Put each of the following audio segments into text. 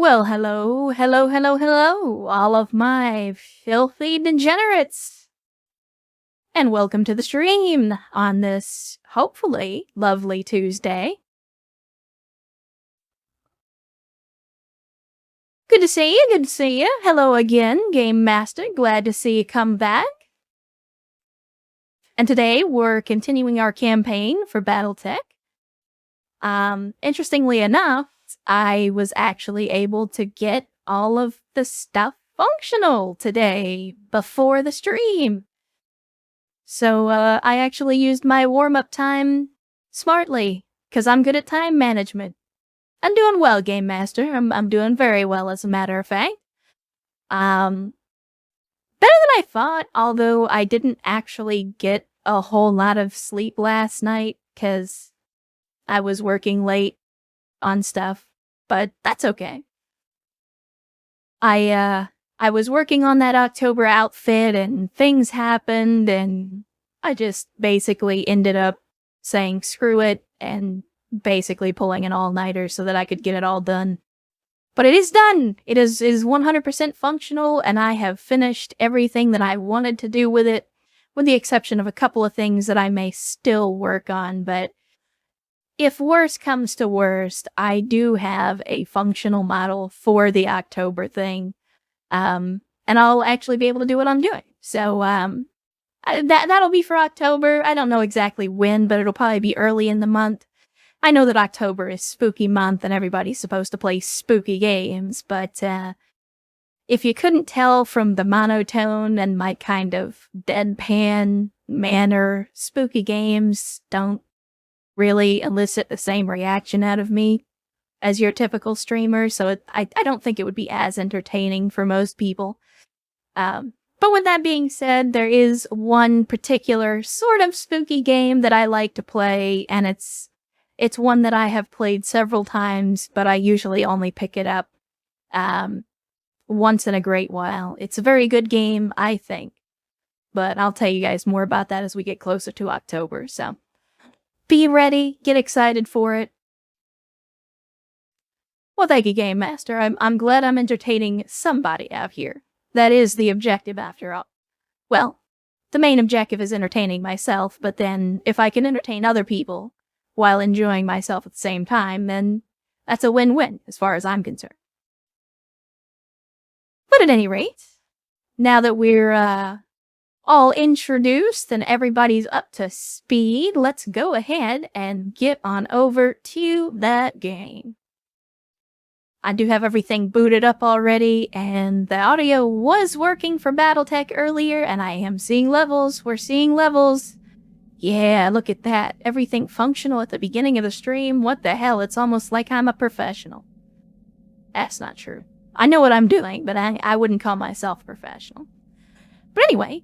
Well, hello, all of my filthy degenerates. And welcome to the stream on this, hopefully, lovely Tuesday. Good to see you. Hello again, Game Master. Glad to see you come back. And today, we're continuing our campaign for BattleTech. Interestingly enough, I was actually able to get all of the stuff functional today before the stream. So, I actually used my warm-up time smartly, because I'm good at time management. I'm doing well, Game Master. I'm doing very well, as a matter of fact. Better than I thought, although I didn't actually get a whole lot of sleep last night, because I was working late on stuff, but that's okay. I was working on that October outfit, and things happened, and I just basically ended up saying screw it, and basically pulling an all-nighter so that I could get it all done. But it is done! It is 100% functional, and I have finished everything that I wanted to do with it, with the exception of a couple of things that I may still work on, but if worst comes to worst, I do have a functional model for the October thing, and I'll actually be able to do what I'm doing. So, that'll be for October. I don't know exactly when, but it'll probably be early in the month. I know that October is spooky month and everybody's supposed to play spooky games, but, if you couldn't tell from the monotone and my kind of deadpan manner, spooky games don't really elicit the same reaction out of me as your typical streamer, so I don't think it would be as entertaining for most people. But with that being said, there is one particular sort of spooky game that I like to play, and it's one that I have played several times, but I usually only pick it up once in a great while. It's a very good game, I think, but I'll tell you guys more about that as we get closer to October, so be ready, get excited for it. Well, thank you, Game Master. I'm glad I'm entertaining somebody out here. That is the objective, after all. Well, the main objective is entertaining myself, but then if I can entertain other people while enjoying myself at the same time, then that's a win-win, as far as I'm concerned. But at any rate, now that we're all introduced and everybody's up to speed, let's go ahead and get on over to that game. I do have everything booted up already, and the audio was working for BattleTech earlier, and I am seeing levels. We're seeing levels. Yeah, look at that. Everything functional at the beginning of the stream. What the hell? It's almost like I'm a professional. That's not true. I know what I'm doing, but I wouldn't call myself a professional. But anyway,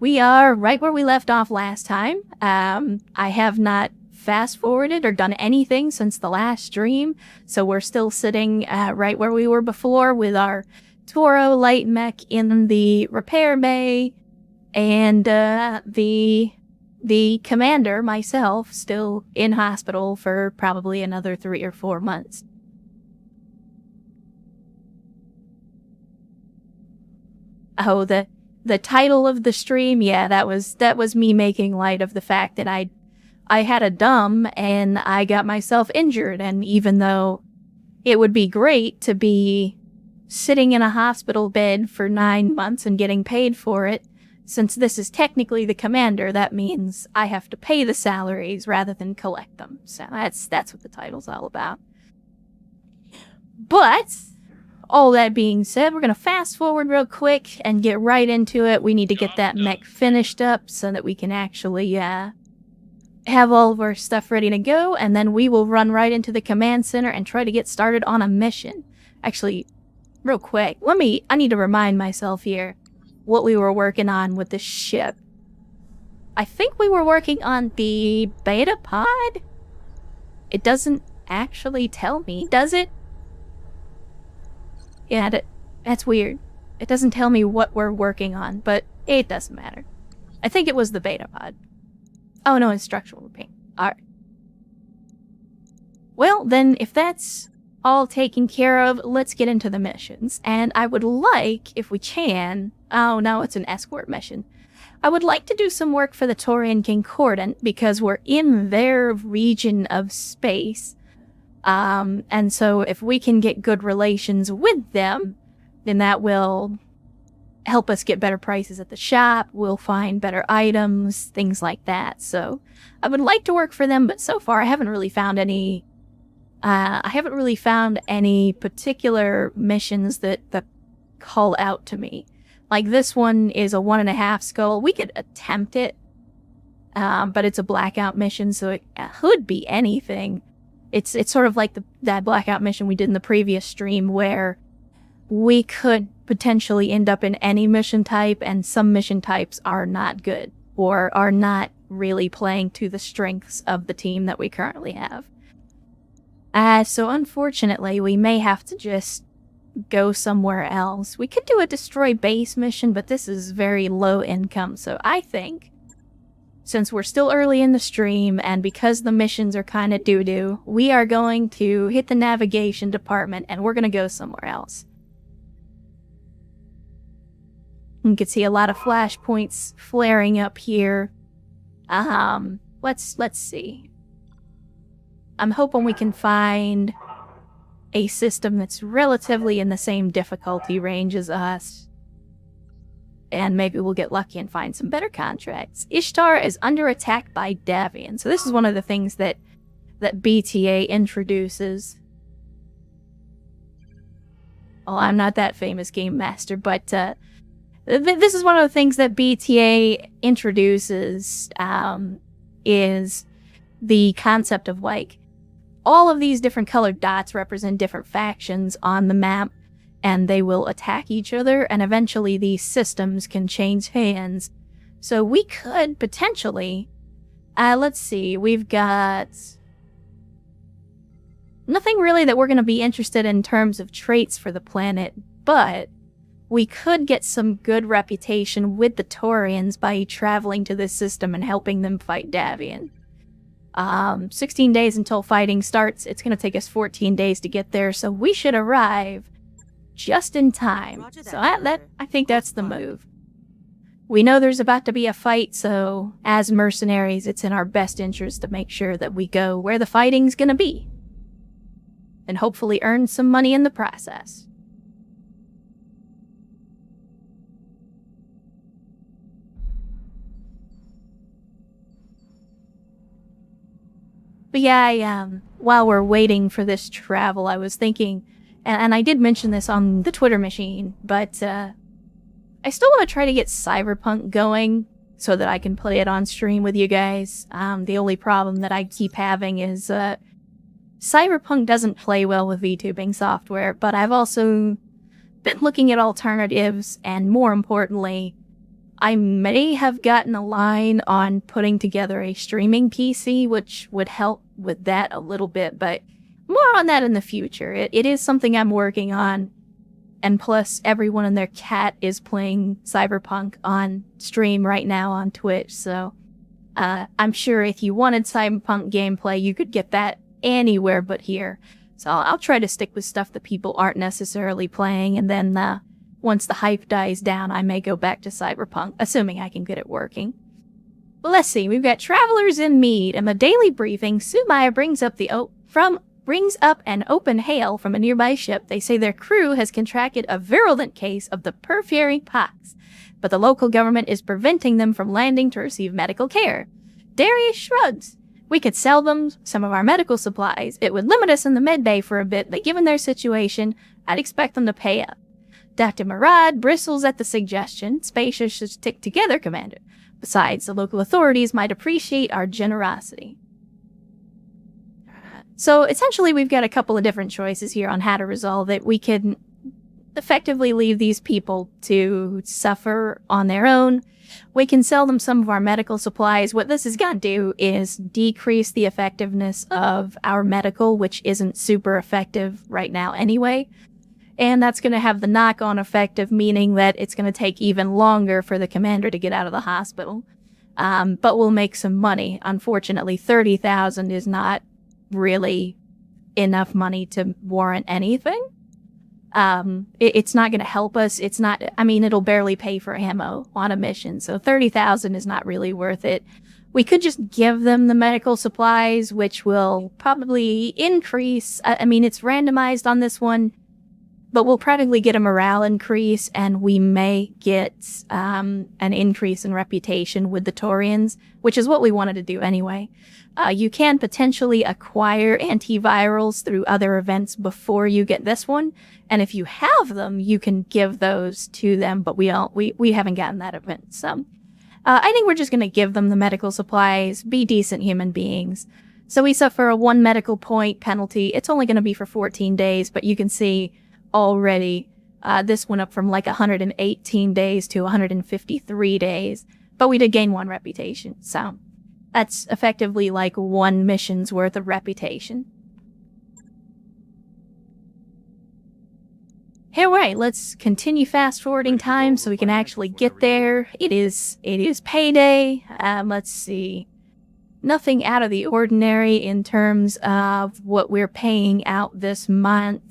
we are right where we left off last time. I have not fast-forwarded or done anything since the last stream, so we're still sitting right where we were before with our Toro light mech in the repair bay, and the commander, myself, still in hospital for probably another 3 or 4 months. Oh, the title of the stream, yeah, that was me making light of the fact that I had a dumb and I got myself injured, and even though it would be great to be sitting in a hospital bed for 9 months and getting paid for it, since this is technically the commander, that means I have to pay the salaries rather than collect them. So that's what the title's all about. But all that being said, we're going to fast forward real quick and get right into it. We need to get that mech finished up so that we can actually have all of our stuff ready to go, and then we will run right into the command center and try to get started on a mission. Actually, real quick, I need to remind myself here what we were working on with the ship. I think we were working on the beta pod? It doesn't actually tell me, does it? Yeah, that's weird. It doesn't tell me what we're working on, but it doesn't matter. I think it was the beta pod. Oh no, it's structural repaint. Alright. Well, then, if that's all taken care of, let's get into the missions. And I would like, if we can, oh no, it's an escort mission. I would like to do some work for the Taurian Concordant because we're in their region of space. And so if we can get good relations with them, then that will help us get better prices at the shop. We'll find better items, things like that. So I would like to work for them, but so far I haven't really found any particular missions that call out to me. Like this one is a 1.5 skull. We could attempt it, but it's a blackout mission, so it could be anything. It's sort of like that blackout mission we did in the previous stream where we could potentially end up in any mission type, and some mission types are not good or are not really playing to the strengths of the team that we currently have. So unfortunately, we may have to just go somewhere else. We could do a destroy base mission, but this is very low income, so I think since we're still early in the stream and because the missions are kind of doo-doo, we are going to hit the navigation department and we're going to go somewhere else. You can see a lot of flashpoints flaring up here. Let's see. I'm hoping we can find a system that's relatively in the same difficulty range as us. And maybe we'll get lucky and find some better contracts. Ishtar is under attack by Davian. So this is one of the things that BTA introduces. Well, I'm not that famous game master, but this is one of the things that BTA introduces, is the concept of, like, all of these different colored dots represent different factions on the map, and they will attack each other, and eventually these systems can change hands. So we could potentially, let's see, we've got nothing really that we're going to be interested in terms of traits for the planet, but we could get some good reputation with the Taurians by traveling to this system and helping them fight Davian. 16 days until fighting starts. It's going to take us 14 days to get there, so we should arrive just in time. So I think that's the move. We know there's about to be a fight, so as mercenaries, it's in our best interest to make sure that we go where the fighting's going to be. And hopefully earn some money in the process. But yeah, while we're waiting for this travel, I was thinking, and I did mention this on the Twitter machine, but I still want to try to get Cyberpunk going so that I can play it on stream with you guys. The only problem that I keep having is Cyberpunk doesn't play well with VTubing software, but I've also been looking at alternatives, and more importantly, I may have gotten a line on putting together a streaming PC, which would help with that a little bit, but more on that in the future. It is something I'm working on, and plus everyone and their cat is playing Cyberpunk on stream right now on Twitch, so I'm sure if you wanted Cyberpunk gameplay, you could get that anywhere but here. So I'll try to stick with stuff that people aren't necessarily playing, and then once the hype dies down, I may go back to Cyberpunk, assuming I can get it working. But let's see, we've got Travelers in Mead. In the daily briefing, Sumaya brings up an open hail from a nearby ship. They say their crew has contracted a virulent case of the perfury pox, but the local government is preventing them from landing to receive medical care. Darius shrugs. We could sell them some of our medical supplies. It would limit us in the medbay for a bit, but given their situation, I'd expect them to pay up. Dr. Murad bristles at the suggestion. Spacia should stick together, Commander. Besides, the local authorities might appreciate our generosity. So essentially, we've got a couple of different choices here on how to resolve it. We can effectively leave these people to suffer on their own. We can sell them some of our medical supplies. What this is going to do is decrease the effectiveness of our medical, which isn't super effective right now anyway. And that's going to have the knock-on effect of meaning that it's going to take even longer for the commander to get out of the hospital. But we'll make some money. Unfortunately, 30,000 is not really enough money to warrant anything. It's not going to help us. It's not, I mean, it'll barely pay for ammo on a mission, so 30,000 is not really worth it. We could just give them the medical supplies, which will probably increase. I mean, it's randomized on this one, but we'll probably get a morale increase, and we may get an increase in reputation with the Taurians, which is what we wanted to do anyway. You can potentially acquire antivirals through other events before you get this one, and if you have them, you can give those to them, but we haven't gotten that event, so... I think we're just going to give them the medical supplies, be decent human beings. So we suffer a 1 medical point penalty. It's only going to be for 14 days, but you can see already this went up from like 118 days to 153 days. But we did gain 1 reputation, so that's effectively like 1 mission's worth of reputation. Alright, let's continue fast-forwarding time so we can actually get there. It is payday. Let's see. Nothing out of the ordinary in terms of what we're paying out this month.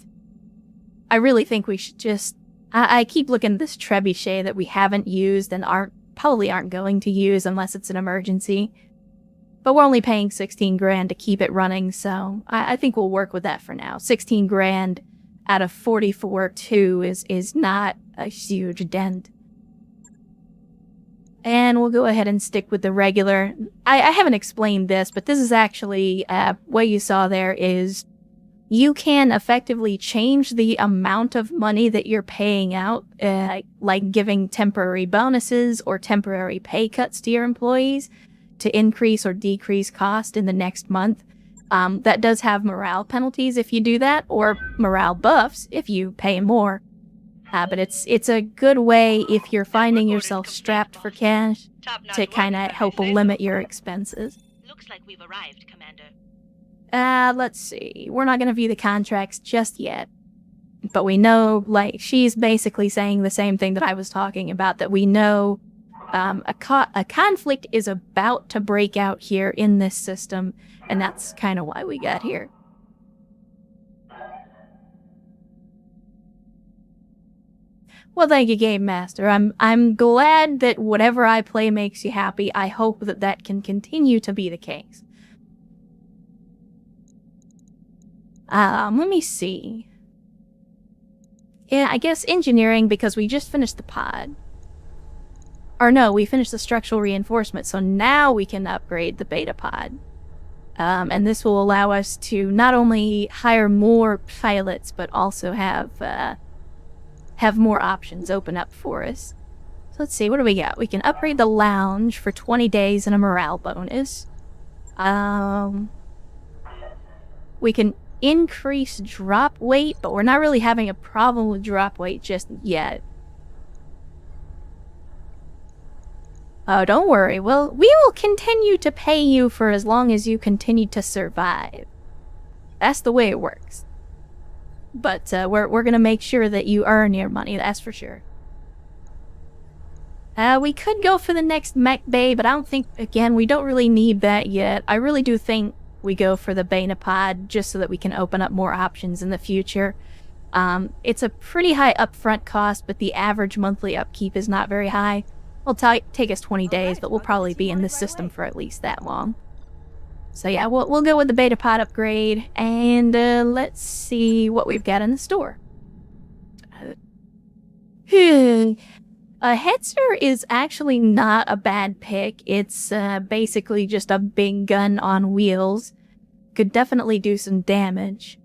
I really think we should just... I keep looking at this trebuchet that we haven't used and probably aren't going to use unless it's an emergency. But we're only paying 16 grand to keep it running, so I think we'll work with that for now. 16 grand... out of 44.2 is not a huge dent. And we'll go ahead and stick with the regular. I haven't explained this, but this is actually, what you saw there is you can effectively change the amount of money that you're paying out, like giving temporary bonuses or temporary pay cuts to your employees to increase or decrease cost in the next month. That does have morale penalties if you do that, or morale buffs if you pay more. But it's a good way if you're finding yourself strapped for cash to kind of help limit your expenses. Looks like we've arrived, Commander. Let's see. We're not going to view the contracts just yet. But we know, like, she's basically saying the same thing that I was talking about, that we know a conflict is about to break out here in this system, and that's kind of why we got here. Well, thank you, Game Master. I'm glad that whatever I play makes you happy. I hope that that can continue to be the case. Let me see. Yeah, I guess engineering, because we just finished the pod. Or no, we finished the structural reinforcement, so now we can upgrade the beta pod. And this will allow us to not only hire more pilots, but also have more options open up for us. So let's see, what do we got? We can upgrade the lounge for 20 days and a morale bonus. We can increase drop weight, but we're not really having a problem with drop weight just yet. Oh, don't worry. Well, we will continue to pay you for as long as you continue to survive. That's the way it works. But we're gonna make sure that you earn your money, that's for sure. We could go for the next mech bay, but I don't think, again, we don't really need that yet. I really do think we go for the beta pod just so that we can open up more options in the future. It's a pretty high upfront cost, but the average monthly upkeep is not very high. It'll take us 20 days, but we'll probably be in this system for at least that long. So yeah, we'll go with the beta pod upgrade, and let's see what we've got in the store. A Hetzer is actually not a bad pick. It's basically just a big gun on wheels. Could definitely do some damage.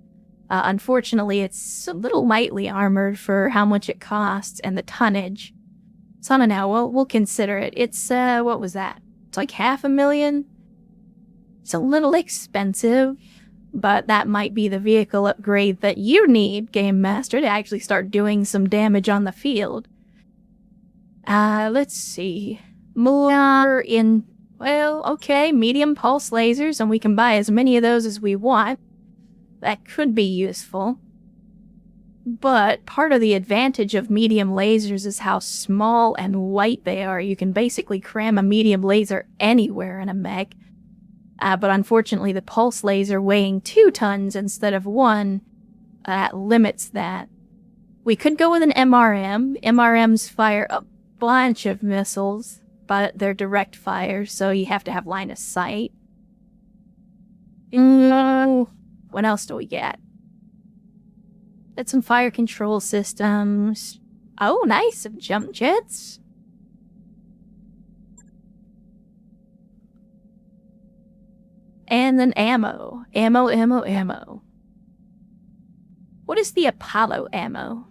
Unfortunately, it's a little lightly armored for how much it costs and the tonnage. So I don't know, we'll consider it. It's, what was that? It's like $500,000? It's a little expensive, but that might be the vehicle upgrade that you need, Game Master, to actually start doing some damage on the field. Let's see. More in, well, okay, medium pulse lasers, and we can buy as many of those as we want. That could be useful. But part of the advantage of medium lasers is how small and white they are. You can basically cram a medium laser anywhere in a mech. But unfortunately, the pulse laser weighing 2 tons instead of 1 limits that. We could go with an MRM. MRMs fire a bunch of missiles, but they're direct fire, so you have to have line of sight. What else do we get? That's some fire control systems. Oh, nice, some jump jets. And then ammo. Ammo. What is the Apollo ammo?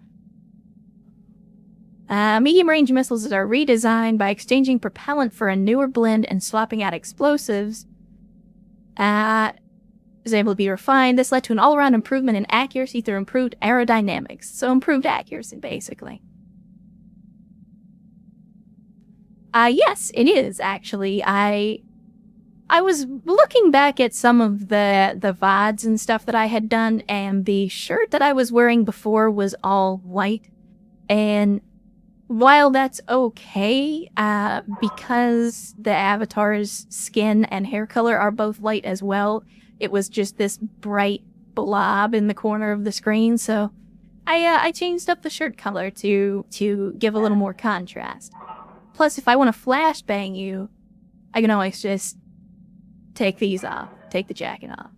Medium-range missiles are redesigned by exchanging propellant for a newer blend and swapping out explosives. Is able to be refined. This led to an all-around improvement in accuracy through improved aerodynamics. So improved accuracy, basically. Yes, it is, actually. I was looking back at some of the VODs and stuff that I had done, and the shirt that I was wearing before was all white. And while that's okay, because the avatar's skin and hair color are both light as well, it was just this bright blob in the corner of the screen, so I changed up the shirt color to give a little more contrast. Plus, if I want to flashbang you, I can always just take these off, take the jacket off.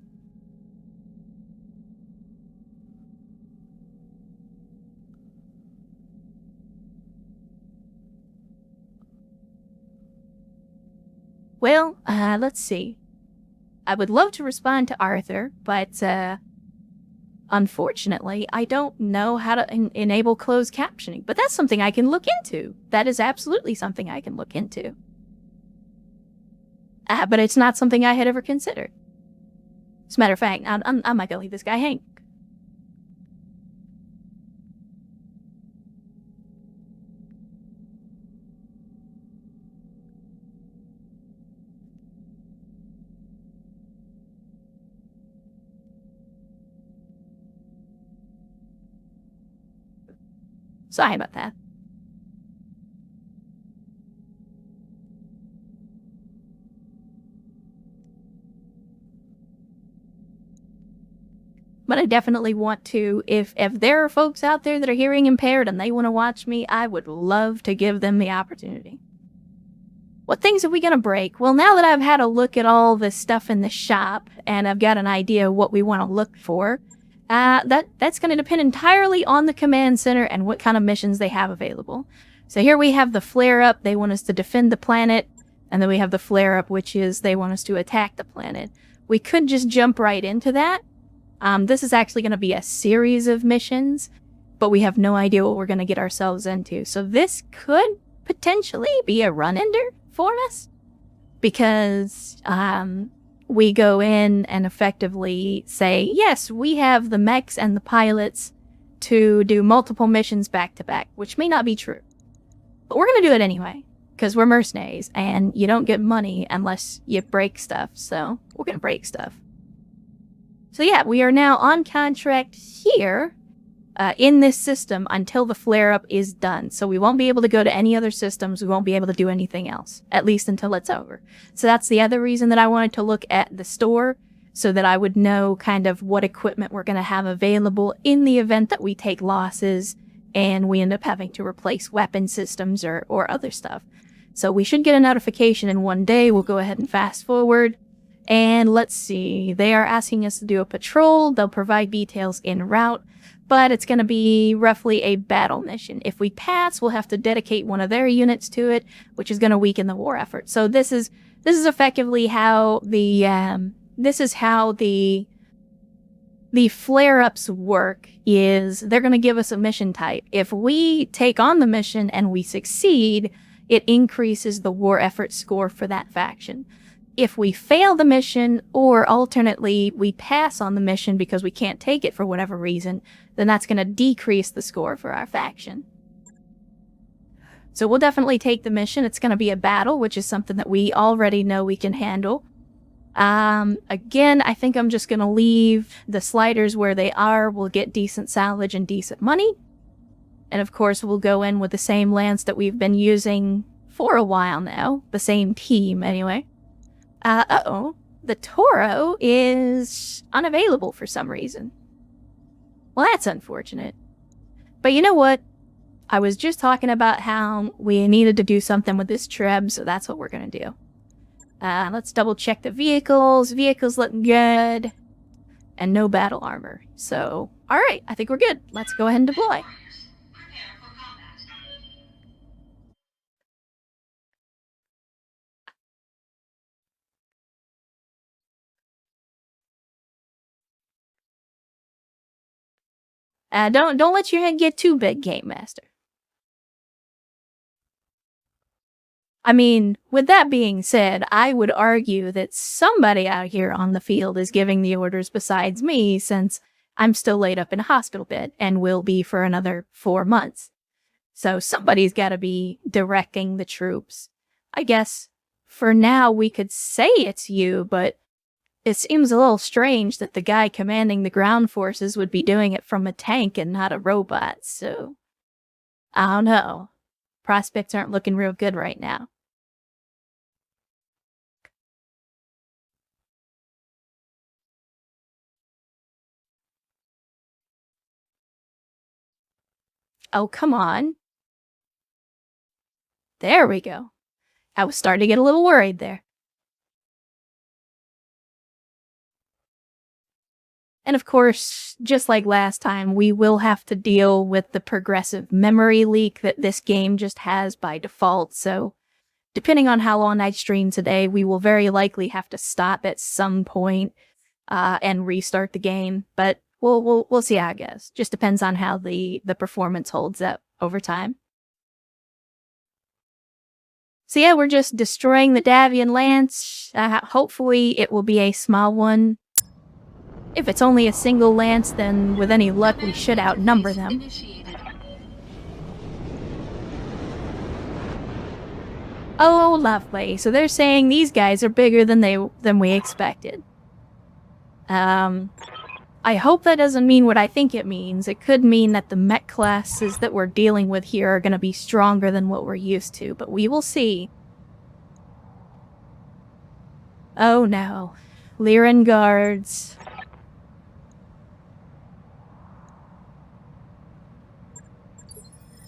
Well, let's see. I would love to respond to Arthur, but unfortunately, I don't know how to enable closed captioning. But that's something I can look into. That is absolutely something I can look into. But it's not something I had ever considered. As a matter of fact, I might go leave this guy hang. Sorry about that. But I definitely want to, if there are folks out there that are hearing impaired and they want to watch me, I would love to give them the opportunity. What things are we going to break? Well, now that I've had a look at all the stuff in the shop and I've got an idea of what we want to look for, that's going to depend entirely on the command center and what kind of missions they have available. So here we have the flare-up. They want us to defend the planet. And then we have the flare-up, which is they want us to attack the planet. We could just jump right into that. This is actually going to be a series of missions, but we have no idea what we're going to get ourselves into. So this could potentially be a run-ender for us, because we go in and effectively say, yes, we have the mechs and the pilots to do multiple missions back-to-back, which may not be true. But we're going to do it anyway, because we're mercenaries, and you don't get money unless you break stuff, so we're going to break stuff. So yeah, we are now on contract here in this system until the flare-up is done. So we won't be able to go to any other systems. We won't be able to do anything else, at least until it's over. So that's the other reason that I wanted to look at the store, so that I would know kind of what equipment we're going to have available in the event that we take losses and we end up having to replace weapon systems or other stuff. So we should get a notification in one day. We'll go ahead and fast forward. And let's see, they are asking us to do a patrol. They'll provide details en route, but it's going to be roughly a battle mission. If we pass, we'll have to dedicate one of their units to it, which is going to weaken the war effort. So this is effectively how the flare-ups work. Is they're going to give us a mission type. If we take on the mission and we succeed, it increases the war effort score for that faction. If we fail the mission, or alternately we pass on the mission because we can't take it for whatever reason, then that's going to decrease the score for our faction. So we'll definitely take the mission. It's going to be a battle, which is something that we already know we can handle. Again, I think I'm just going to leave the sliders where they are. We'll get decent salvage and decent money. And of course, we'll go in with the same lance that we've been using for a while now. The same team, anyway. Uh-oh. the Toro is unavailable for some reason. Well, that's unfortunate. But you know what? I was just talking about how we needed to do something with this Treb, so that's what we're gonna do. Let's double check the vehicles. Vehicles looking good. And no battle armor. So, alright, I think we're good. Let's go ahead and deploy. Don't let your head get too big, Game Master. I mean, with that being said, I would argue that somebody out here on the field is giving the orders besides me, since I'm still laid up in a hospital bed and will be for another 4 months. So somebody's got to be directing the troops. I guess for now we could say it's you, but it seems a little strange that the guy commanding the ground forces would be doing it from a tank and not a robot, so I don't know. Prospects aren't looking real good right now. Oh, come on. There we go. I was starting to get a little worried there. And of course, just like last time, we will have to deal with the progressive memory leak that this game just has by default, so depending on how long I stream today, we will very likely have to stop at some point and restart the game, but we'll see how it goes. Just depends on how the performance holds up over time. So yeah, we're just destroying the Davian Lance. Hopefully it will be a small one. If it's only a single lance, then with any luck we should outnumber them. Oh, lovely. So they're saying these guys are bigger than we expected. I hope that doesn't mean what I think it means. It could mean that the mech classes that we're dealing with here are going to be stronger than what we're used to, but we will see. Oh no. Lyran guards.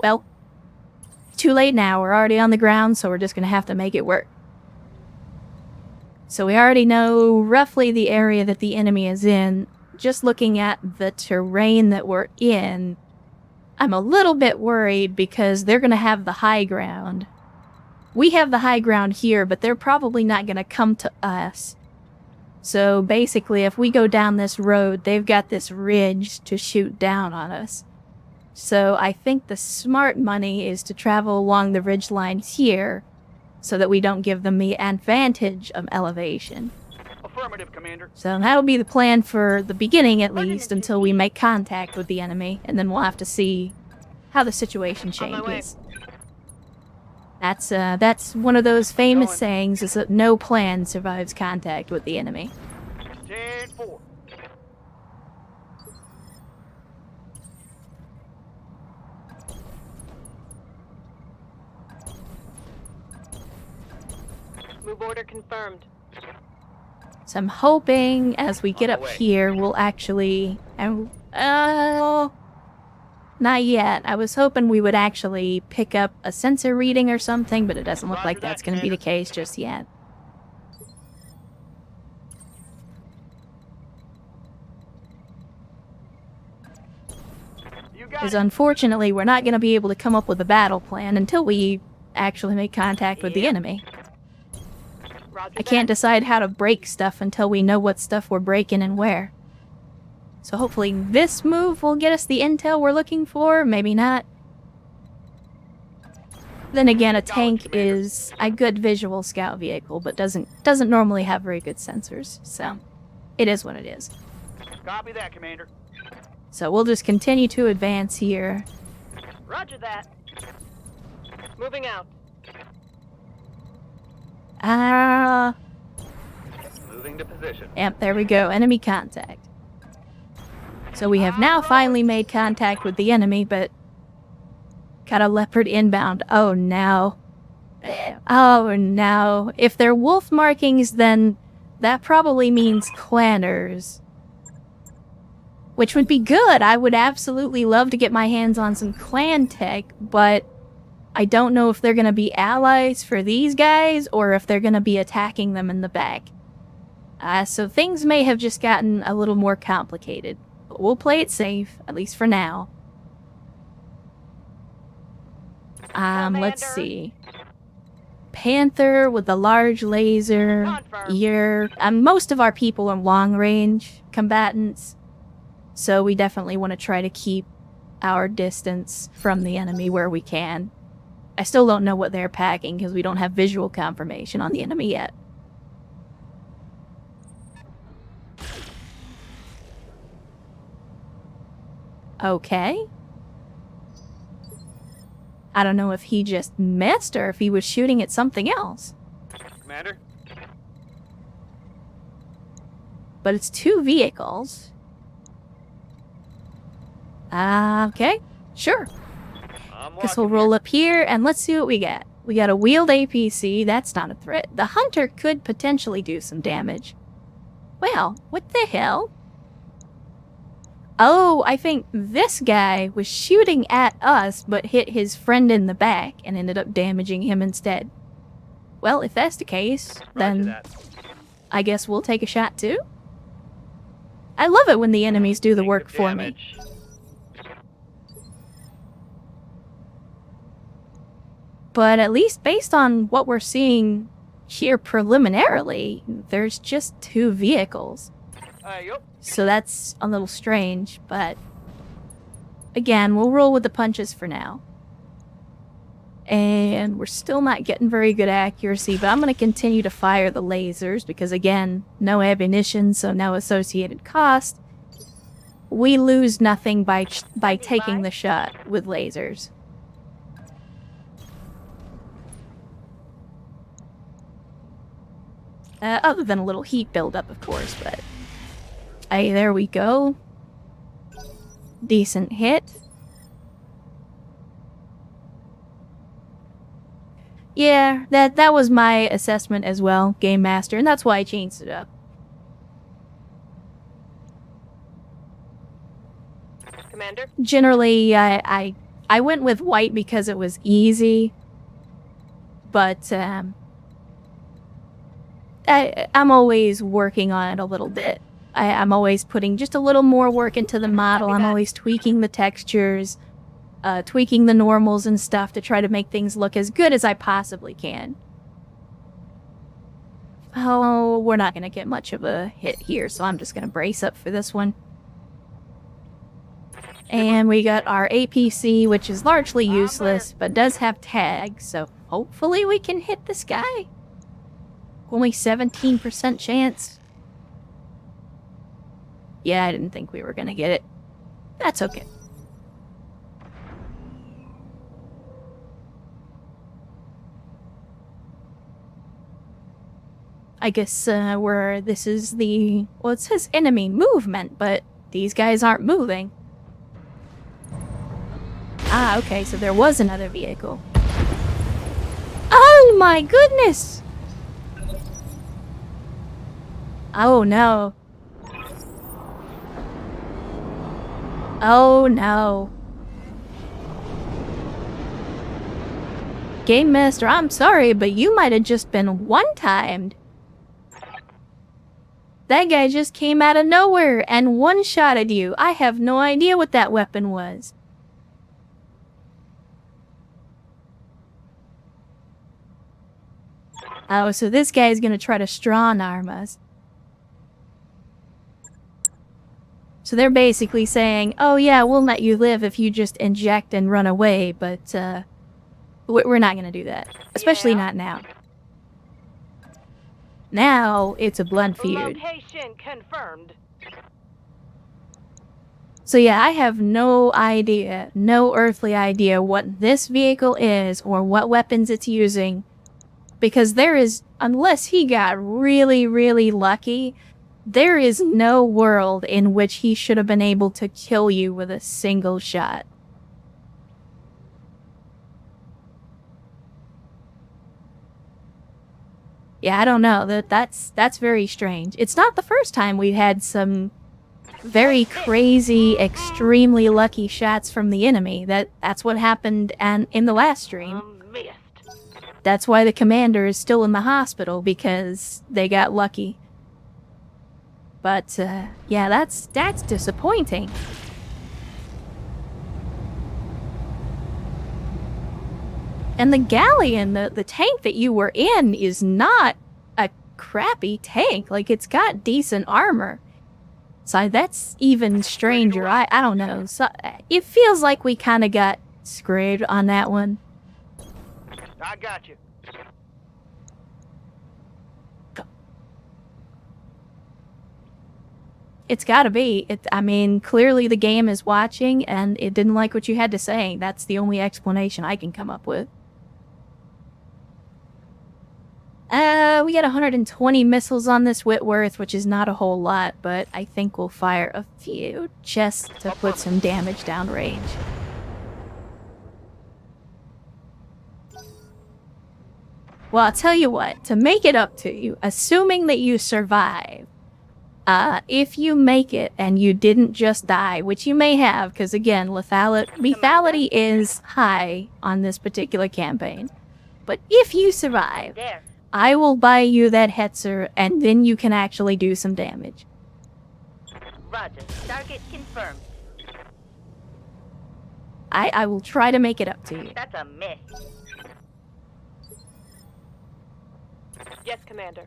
Well, too late now. We're already on the ground, so we're just going to have to make it work. So we already know roughly the area that the enemy is in. Just looking at the terrain that we're in, I'm a little bit worried because they're going to have the high ground. We have the high ground here, but they're probably not going to come to us. So basically, if we go down this road, they've got this ridge to shoot down on us. So I think the smart money is to travel along the ridge lines here so that we don't give them the advantage of elevation. Affirmative, Commander. So that'll be the plan for the beginning, at least, until we make contact with the enemy, and then we'll have to see how the situation changes. That's one of those famous sayings, is that no plan survives contact with the enemy. 10-4. Move order confirmed. So I'm hoping as we get up here, we'll actually... not yet. I was hoping we would actually pick up a sensor reading or something, but it doesn't look like that's going to be the case just yet. Because unfortunately, we're not going to be able to come up with a battle plan until we actually make contact with the enemy. I can't decide how to break stuff until we know what stuff we're breaking and where. So hopefully this move will get us the intel we're looking for, maybe not. Then again, a tank is a good visual scout vehicle, but doesn't normally have very good sensors, so it is what it is. Copy that, Commander. So we'll just continue to advance here. Roger that. Moving out. Moving to position. Yep, there we go. Enemy contact. So we have now finally made contact with the enemy, but got a leopard inbound. Oh no. Oh no. If they're wolf markings, then that probably means clanners. Which would be good. I would absolutely love to get my hands on some clan tech, but I don't know if they're going to be allies for these guys or if they're going to be attacking them in the back. So things may have just gotten a little more complicated. But we'll play it safe, at least for now. Let's see. Panther with the large laser. Most of our people are long-range combatants. So we definitely want to try to keep our distance from the enemy where we can. I still don't know what they're packing because we don't have visual confirmation on the enemy yet. Okay. I don't know if he just missed or if he was shooting at something else. Commander? But it's 2 vehicles. Okay. Sure. Guess we'll roll up here and let's see what we get. We got a wheeled APC. That's not a threat. The hunter could potentially do some damage. Well, what the hell? Oh, I think this guy was shooting at us, but hit his friend in the back and ended up damaging him instead. Well, if that's the case, then I guess we'll take a shot too. I love it when the enemies do the work for me. But at least based on what we're seeing here preliminarily, there's just 2 vehicles. So that's a little strange, but again, we'll roll with the punches for now. And we're still not getting very good accuracy, but I'm going to continue to fire the lasers because, again, no ammunition, so no associated cost. We lose nothing by taking the shot with lasers. Other than a little heat buildup, of course, but... Hey, there we go. Decent hit. Yeah, that was my assessment as well, Game Master, and that's why I changed it up. Commander? Generally, I went with white because it was easy, but I'm always working on it a little bit. I'm always putting just a little more work into the model. I'm always tweaking the textures, tweaking the normals and stuff to try to make things look as good as I possibly can. Oh, we're not going to get much of a hit here, so I'm just going to brace up for this one. And we got our APC, which is largely useless, but does have tags, so hopefully we can hit this guy. Only 17% chance. Yeah, I didn't think we were gonna get it. That's okay. I guess this is the... Well, it says enemy movement, but these guys aren't moving. Ah, okay, so there was another vehicle. Oh my goodness! Oh no. Oh no. Game Master, I'm sorry, but you might have just been one-timed. That guy just came out of nowhere and one-shotted you. I have no idea what that weapon was. Oh, so this guy is gonna try to strong-arm us. So they're basically saying, oh yeah, we'll let you live if you just inject and run away, but we're not gonna do that. Especially not now. Now, it's a blood feud. Location confirmed. So yeah, I have no idea, no earthly idea what this vehicle is or what weapons it's using. Because there is, unless he got really, really lucky, there is no world in which he should have been able to kill you with a single shot. Yeah, I don't know. That's very strange. It's not the first time we've had some very crazy, extremely lucky shots from the enemy. That's what happened in the last stream. Missed. That's why the commander is still in the hospital, because they got lucky. But yeah, that's disappointing. And the galleon, the tank that you were in, is not a crappy tank. Like, it's got decent armor. So that's even stranger. I don't know. So it feels like we kind of got screwed on that one. I got you. It's gotta be. I mean, clearly the game is watching, and it didn't like what you had to say. That's the only explanation I can come up with. We got 120 missiles on this Whitworth, which is not a whole lot, but I think we'll fire a few just to put some damage downrange. Well, I'll tell you what, to make it up to you, assuming that you survive, if you make it and you didn't just die, which you may have, because again, lethality is high on this particular campaign, but if you survive, There. I will buy you that Hetzer, and then you can actually do some damage. Roger. Target confirmed. I will try to make it up to you. That's a miss. Yes, Commander.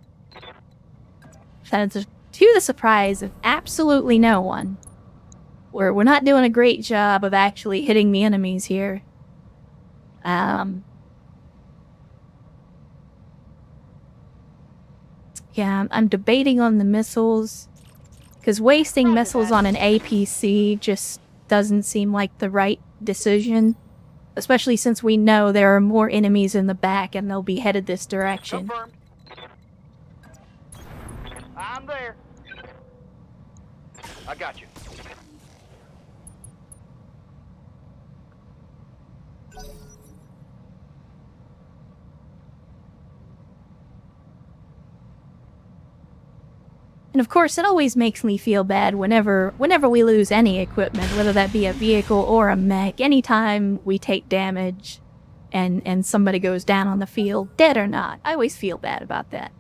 That's to the surprise of absolutely no one. We're not doing a great job of actually hitting the enemies here. Yeah, I'm debating on the missiles, because wasting missiles on an APC just doesn't seem like the right decision, especially since we know there are more enemies in the back and they'll be headed this direction. Confirmed. I'm there. I got you. And of course, it always makes me feel bad whenever we lose any equipment, whether that be a vehicle or a mech. Anytime we take damage and somebody goes down on the field, dead or not, I always feel bad about that.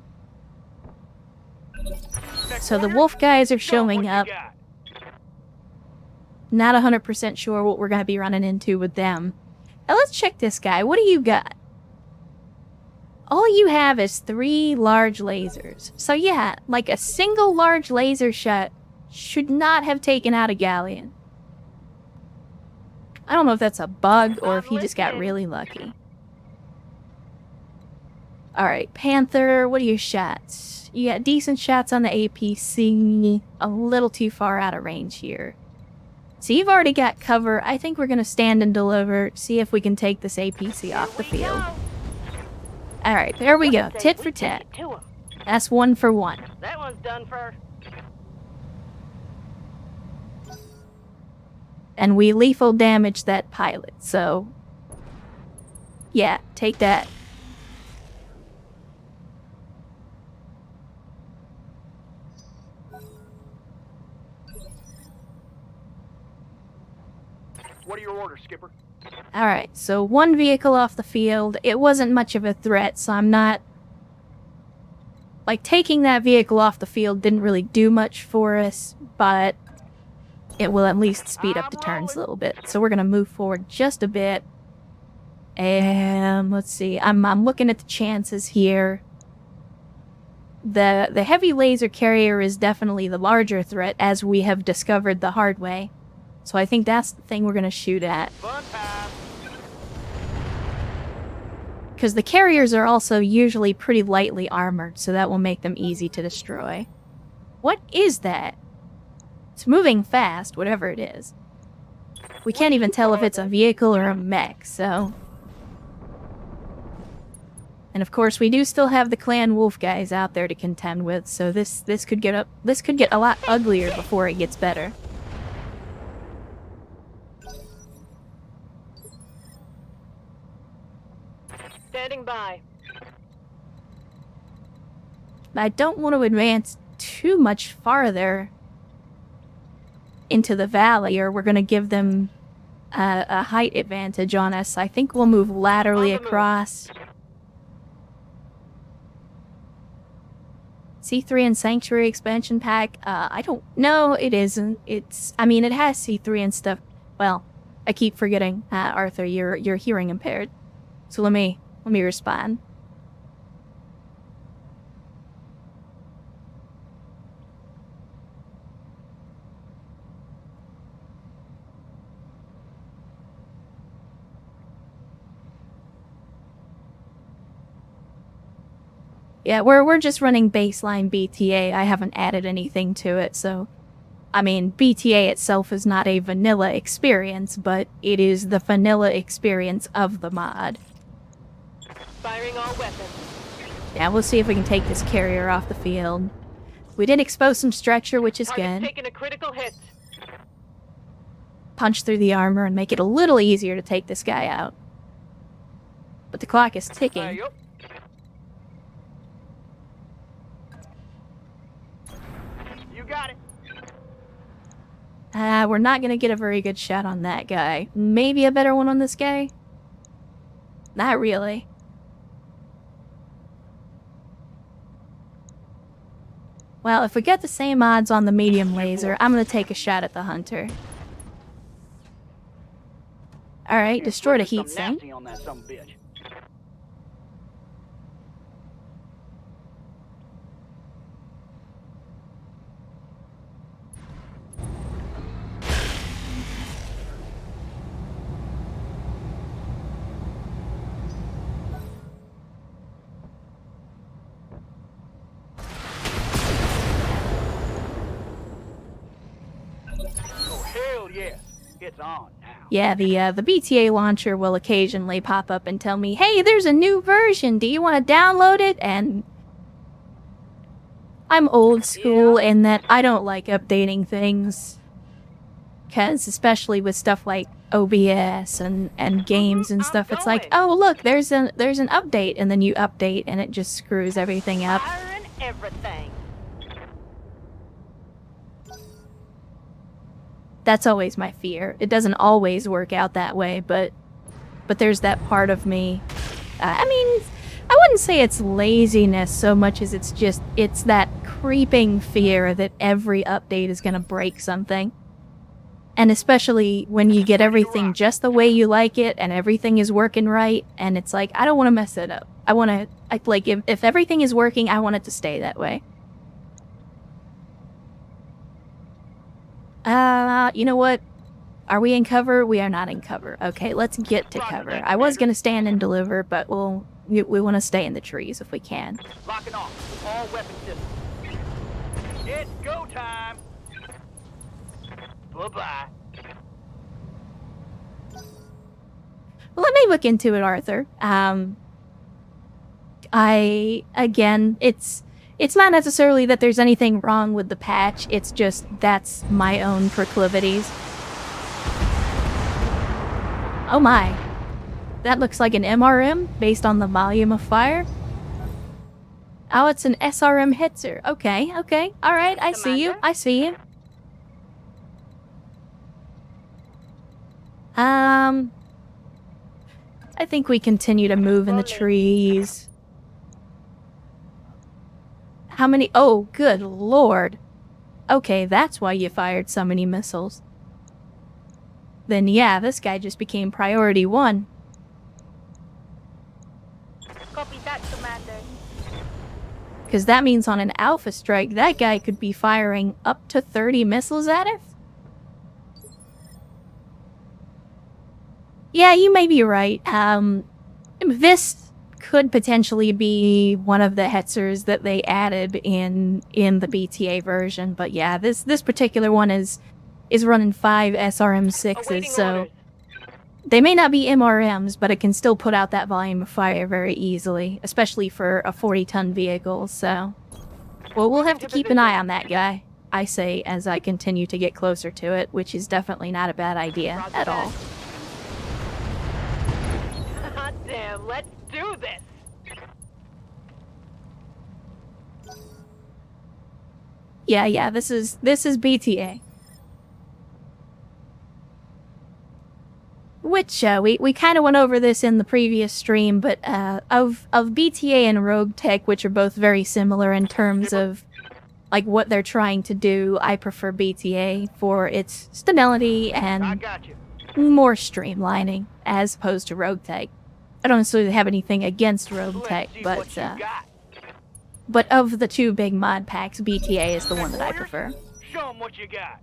So the wolf guys are showing up. Not 100% sure what we're going to be running into with them. Now let's check this guy. What do you got? All you have is 3 large lasers. So yeah, like a single large laser shot should not have taken out a galleon. I don't know if that's a bug or if he just got really lucky. Alright, Panther, what are your shots? You got decent shots on the APC, a little too far out of range here. So you've already got cover. I think we're going to stand and deliver, see if we can take this APC off the field. Alright, there we go. Tit for tat. That's 1 for 1. That one's done for. And we lethal damage that pilot, so... yeah, take that. What are your orders, Skipper? Alright, so 1 vehicle off the field. It wasn't much of a threat, so I'm not... like, taking that vehicle off the field didn't really do much for us, but it will at least speed up the turns a little bit. So we're gonna move forward just a bit. And let's see, I'm looking at the chances here. The heavy laser carrier is definitely the larger threat, as we have discovered the hard way. So I think that's the thing we're gonna shoot at. Fun time. Because the carriers are also usually pretty lightly armored, so that will make them easy to destroy. What is that? It's moving fast, whatever it is. We can't even tell if it's a vehicle or a mech, so... And of course, we do still have the clan wolf guys out there to contend with, so this could get a lot uglier before it gets better. Standing by. I don't want to advance too much farther into the valley, or we're going to give them a height advantage on us. I think we'll move laterally across. C3 and Sanctuary expansion pack. I don't know. It isn't. I mean, it has C3 and stuff. Well, I keep forgetting. Arthur, you're hearing impaired. So let me respond. Yeah, we're just running baseline BTA. I haven't added anything to it, so... I mean, BTA itself is not a vanilla experience, but it is the vanilla experience of the mod. Firing all weapons. Yeah, we'll see if we can take this carrier off the field. We did expose some structure, which is Target's good. taking a critical hit. Punch through the armor and make it a little easier to take this guy out. But the clock is ticking. Yup. You got it. We're not gonna get a very good shot on that guy. Maybe a better one on this guy? Not really. Well, if we get the same odds on the medium laser, I'm gonna take a shot at the hunter. Alright, destroyed a heat sink. On that son of a bitch. Oh, hell yes. It's on now. Yeah, the BTA launcher will occasionally pop up and tell me, hey, there's a new version, do you want to download it? And I'm old school in that I don't like updating things. Because especially with stuff like OBS and games and stuff, it's like, oh look, there's an update, and then you update and it just screws everything up. Firing everything. That's always my fear. It doesn't always work out that way, but there's that part of me. I mean, I wouldn't say it's laziness so much as it's that creeping fear that every update is gonna break something. And especially when you get everything just the way you like it and everything is working right, and it's like, I don't want to mess it up. I want to, like, if everything is working, I want it to stay that way. You know what? Are we in cover? We are not in cover. Okay, let's get to cover. I was gonna stand and deliver, but we want to stay in the trees if we can. Locking off all weapon systems. It's go time. Bye-bye. Well, let me look into it, Arthur. It's not necessarily that there's anything wrong with the patch, it's just that's my own proclivities. Oh my. That looks like an MRM based on the volume of fire. Oh, it's an SRM Hitzer. Okay. Alright, I see you. I think we continue to move in the trees. How many? Oh, good lord. Okay, that's why you fired so many missiles. Then yeah, this guy just became priority 1. Copy that, Commander. Because that means on an alpha strike, that guy could be firing up to 30 missiles at us? Yeah, you may be right. This could potentially be one of the Hetzers that they added in the BTA version, but yeah, this particular one is running 5 SRM6s, so they may not be MRMs, but it can still put out that volume of fire very easily, especially for a 40-ton vehicle, so... Well, we'll have to keep an eye on that guy, I say, as I continue to get closer to it, which is definitely not a bad idea at all. Damn, let's do this. Yeah, this is BTA. Which, we kind of went over this in the previous stream, but, of BTA and Rogue Tech, which are both very similar in terms of, like, what they're trying to do, I prefer BTA for its stability I and got you. more streamlining, as opposed to Rogue Tech. I don't necessarily have anything against Rogue Let's Tech, see but, what you got. but of the two big mod packs, BTA is the one that I Warriors, prefer. Show 'em what you got.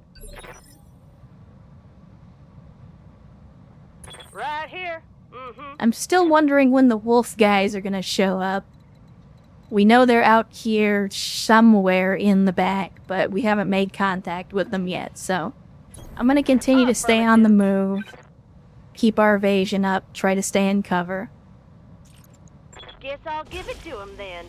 Right here. Mm-hmm. I'm still wondering when the Wolf guys are gonna show up. We know they're out here somewhere in the back, but we haven't made contact with them yet, so I'm gonna continue to stay on the move, keep our evasion up, try to stay in cover. Guess I'll give it to him then.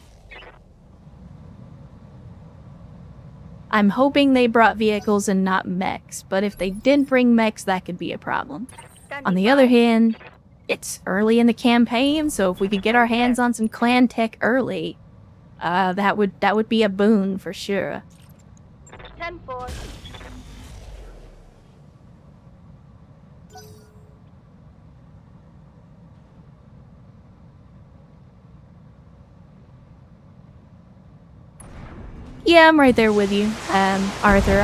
I'm hoping they brought vehicles and not mechs, but if they didn't bring mechs, that could be a problem. On the other hand, it's early in the campaign, so if we could get our hands on some clan tech early, that would be a boon for sure. 10-4. Yeah, I'm right there with you, Arthur.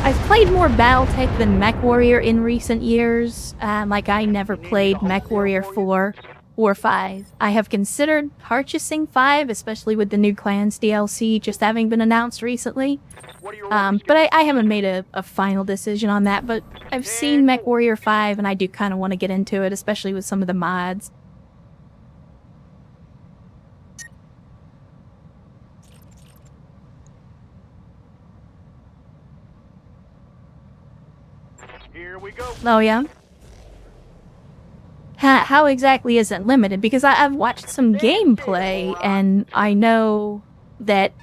I've played more BattleTech than MechWarrior in recent years. Like, I never played MechWarrior 4 or 5. I have considered purchasing 5, especially with the new Clans DLC just having been announced recently. What are your orders, But I haven't made a final decision on that, but I've seen MechWarrior 5, and I do kind of want to get into it, especially with some of the mods. Here we go. Oh, yeah? How exactly is it limited? Because I've watched some gameplay, and I know that...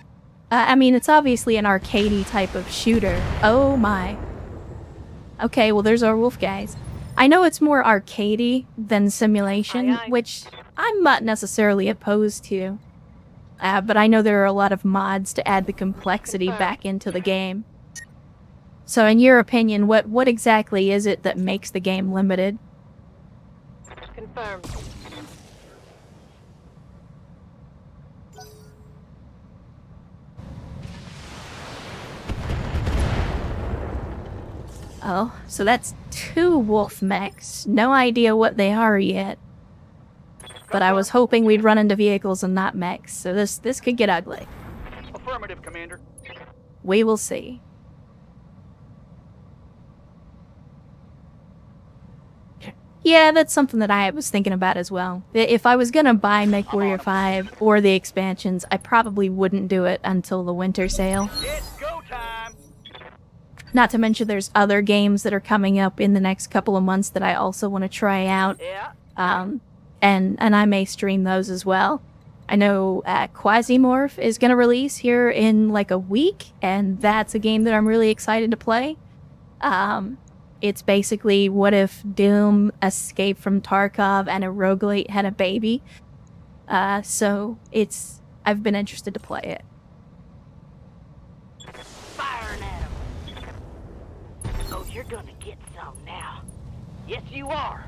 I mean, it's obviously an arcadey type of shooter. Oh my. Okay, well, there's our wolf guys. I know it's more arcadey than simulation, Aye, aye. which I'm not necessarily opposed to. But I know there are a lot of mods to add the complexity back into the game. So in your opinion, what exactly is it that makes the game limited? Confirmed. Oh, so that's 2 wolf mechs. No idea what they are yet. But I was hoping we'd run into vehicles and not mechs, so this could get ugly. Affirmative, Commander. We will see. Yeah, that's something that I was thinking about as well. If I was gonna buy MechWarrior 5 or the expansions, I probably wouldn't do it until the winter sale. It's go time. Not to mention there's other games that are coming up in the next couple of months that I also want to try out. Yeah. And I may stream those as well. I know Quasimorph is going to release here in like a week, and that's a game that I'm really excited to play. It's basically what if Doom escaped from Tarkov and a roguelite had a baby. So I've been interested to play it. Firing at him. Oh, you're gonna get some now. Yes, you are.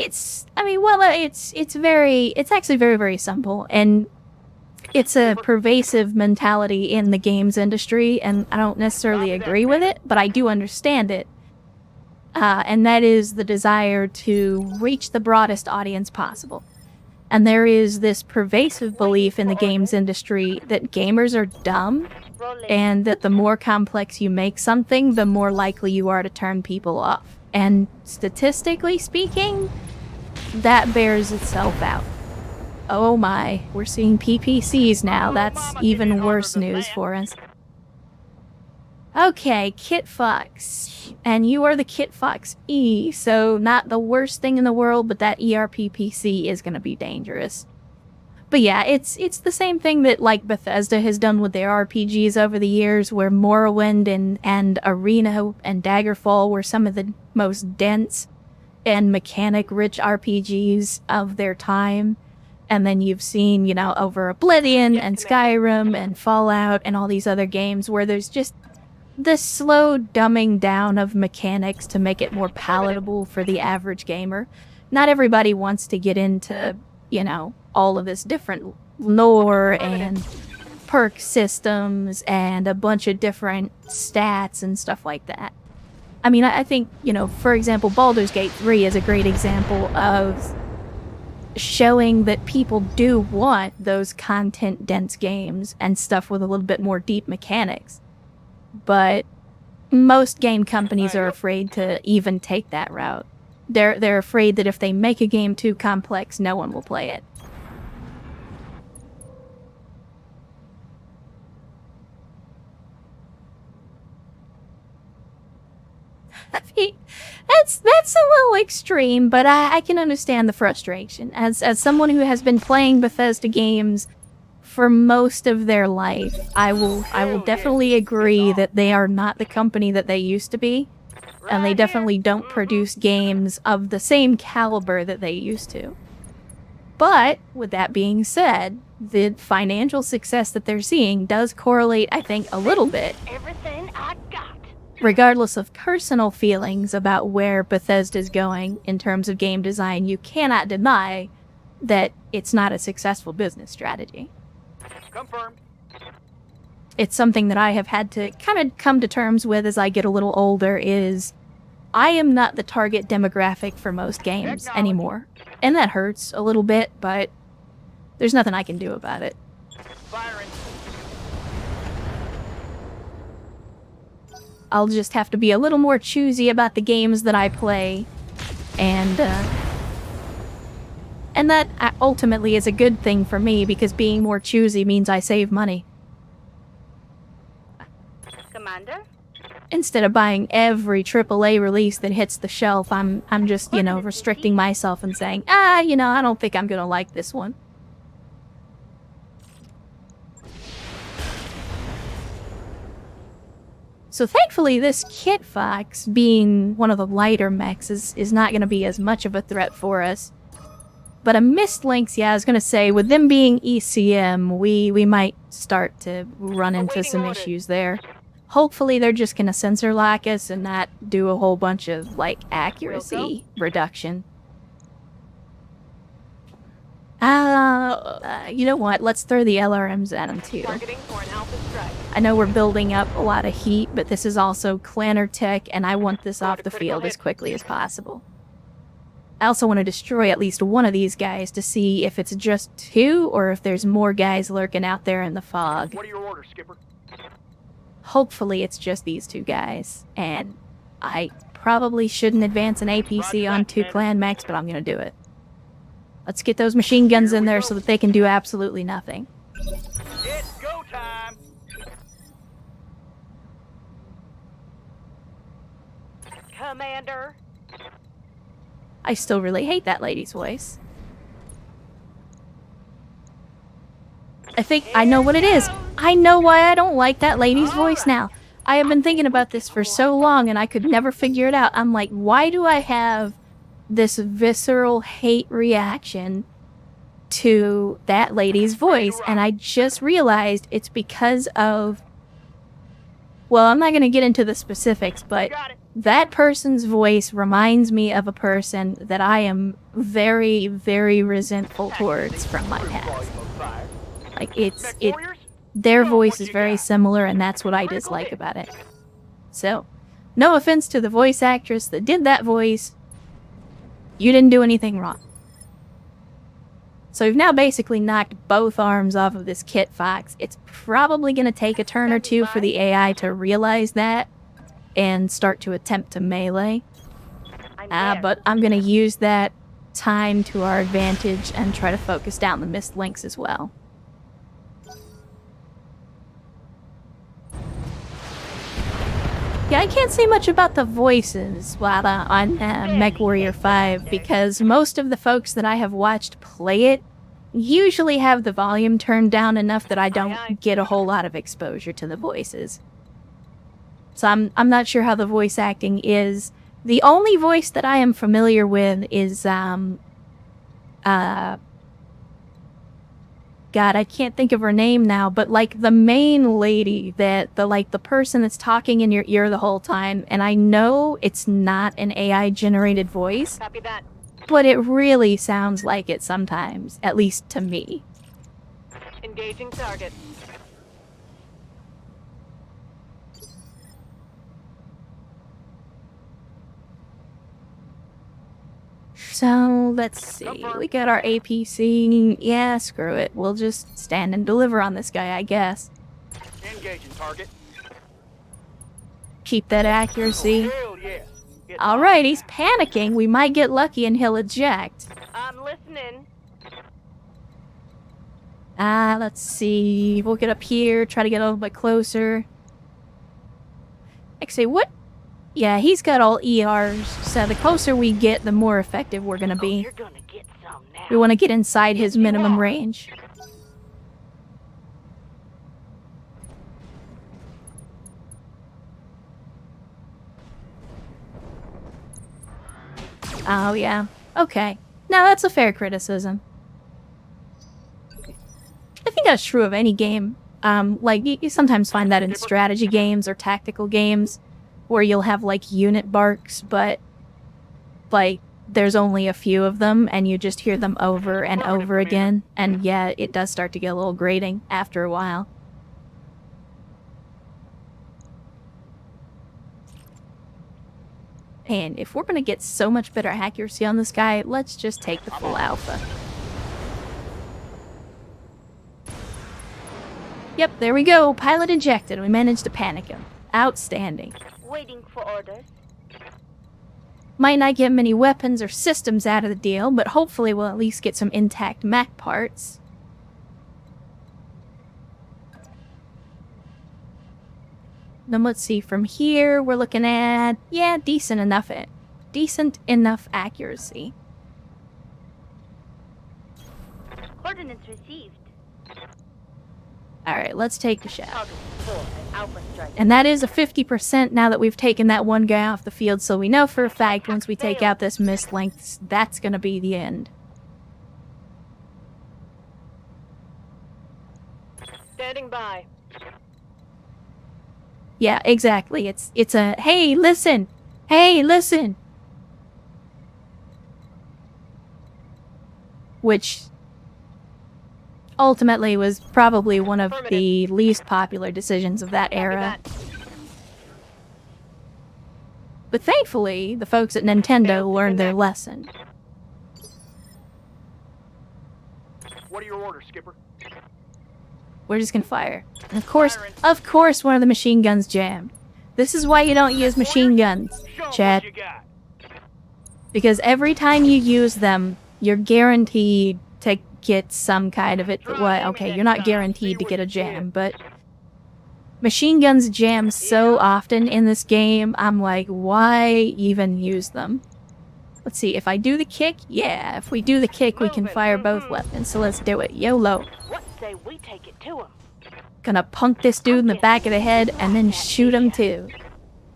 It's actually very, very simple, and it's a pervasive mentality in the games industry, and I don't necessarily agree with it, but I do understand it. And that is the desire to reach the broadest audience possible. And there is this pervasive belief in the games industry that gamers are dumb, Rolling. and that the more complex you make something, the more likely you are to turn people off. And statistically speaking, that bears itself out. Oh my, we're seeing PPCs now. That's even worse news for us. Okay, Kit Fox. And you are the Kit Fox E, so not the worst thing in the world, but that ERPPC is gonna be dangerous. But yeah, it's the same thing that like Bethesda has done with their RPGs over the years, where Morrowind and Arena and Daggerfall were some of the most dense and mechanic-rich RPGs of their time. And then you've seen, you know, over Oblivion and Skyrim and Fallout and all these other games where there's just this slow dumbing down of mechanics to make it more palatable for the average gamer. Not everybody wants to get into, you know, all of this different lore and perk systems and a bunch of different stats and stuff like that. I mean, I think, you know, for example, Baldur's Gate 3 is a great example of showing that people do want those content-dense games and stuff with a little bit more deep mechanics. But most game companies are afraid to even take that route. They're afraid that if they make a game too complex, no one will play it. I mean, that's a little extreme, but I can understand the frustration. As someone who has been playing Bethesda games for most of their life, I will definitely agree that they are not the company that they used to be, and they definitely don't produce games of the same caliber that they used to. But with that being said, the financial success that they're seeing does correlate, I think, a little bit. Everything I got. Regardless of personal feelings about where Bethesda's going in terms of game design, you cannot deny that it's not a successful business strategy. Confirmed. It's something that I have had to kind of come to terms with as I get a little older, is I am not the target demographic for most games anymore. And that hurts a little bit, but there's nothing I can do about it. Firing. I'll just have to be a little more choosy about the games that I play, and that ultimately is a good thing for me, because being more choosy means I save money. Commander? Instead of buying every AAA release that hits the shelf, I'm just, you know, restricting myself and saying, you know, I don't think I'm gonna like this one. So thankfully, this Kit Fox, being one of the lighter mechs, is not going to be as much of a threat for us. But a Mist Lynx, yeah, I was going to say, with them being ECM, we might start to run into some issues there. Hopefully they're just going to sensor lock us and not do a whole bunch of, like, accuracy reduction. You know what? Let's throw the LRMs at them, too. Targeting for an alpha strike. I know we're building up a lot of heat, but this is also clanner tech, and I want this off the field as quickly as possible. I also want to destroy at least one of these guys to see if it's just two, or if there's more guys lurking out there in the fog. What are your orders, Skipper? Hopefully it's just these two guys, and I probably shouldn't advance an APC on two clan mechs, but I'm gonna do it. Let's get those machine guns in there so that they can do absolutely nothing. It's go time. Commander? I still really hate that lady's voice. I think I know what it is. I know why I don't like that lady's voice now. I have been thinking about this for so long and I could never figure it out. I'm like, why do I have this visceral hate reaction to that lady's voice? And I just realized it's because of... Well, I'm not going to get into the specifics, but that person's voice reminds me of a person that I am very, very resentful towards from my past. Like, their voice is very similar, and that's what I dislike about it. So, no offense to the voice actress that did that voice, you didn't do anything wrong. So we've now basically knocked both arms off of this Kit Fox. It's probably going to take a turn or two for the AI to realize that and start to attempt to melee. But I'm going to use that time to our advantage and try to focus down the Mist Lynx as well. Yeah, I can't say much about the voices while on MechWarrior 5 because most of the folks that I have watched play it usually have the volume turned down enough that I don't get a whole lot of exposure to the voices. So I'm not sure how the voice acting is. The only voice that I am familiar with is God, I can't think of her name now, but like the main lady that the person that's talking in your ear the whole time, and I know it's not an AI generated voice, Copy that. but it really sounds like it sometimes, at least to me. Engaging target. So, let's see. We got our APC. Yeah, screw it. We'll just stand and deliver on this guy, I guess. Engaging target. Keep that accuracy. Hell yeah. Get Alright, he's panicking. We might get lucky and he'll eject. I'm listening. Let's see. We'll get up here, try to get a little bit closer. Actually, what? Yeah, he's got all ERs, so the closer we get, the more effective we're gonna Oh, be. you're gonna get some now. We want to get inside his minimum range. Oh, yeah. Okay. Now, that's a fair criticism. I think that's true of any game. Like, you sometimes find that in strategy games or tactical games, where you'll have, like, unit barks, but, like, there's only a few of them, and you just hear them over and over again, and yeah, it does start to get a little grating after a while. And if we're gonna get so much better accuracy on this guy, let's just take the full alpha. Yep, there we go. Pilot ejected. We managed to panic him. Outstanding. Waiting for orders. Might not get many weapons or systems out of the deal, but hopefully we'll at least get some intact mech parts. Then let's see, from here we're looking at, yeah, decent enough accuracy. Coordinates received. Alright, let's take the shot. Target 4 and Alpha strike. And that is a 50% now that we've taken that one guy off the field, so we know for a fact once we take out this mist length, that's gonna be the end. Standing by. Yeah, exactly. It's a, hey, listen! Hey, listen! Which ultimately was probably one of the least popular decisions of that era. But thankfully, the folks at Nintendo learned their lesson. What are your orders, Skipper? We're just gonna fire. And of course one of the machine guns jammed. This is why you don't use machine guns, Show 'em Chad. what you got. Because every time you use them, you're guaranteed to get some kind of it. Well, okay, you're not guaranteed to get a jam, but machine guns jam so often in this game, I'm like, why even use them? Let's see, if I do the kick, yeah, if we do the kick, we can fire both weapons, so let's do it. YOLO. What say we take it to him? Gonna punk this dude in the back of the head and then shoot him too.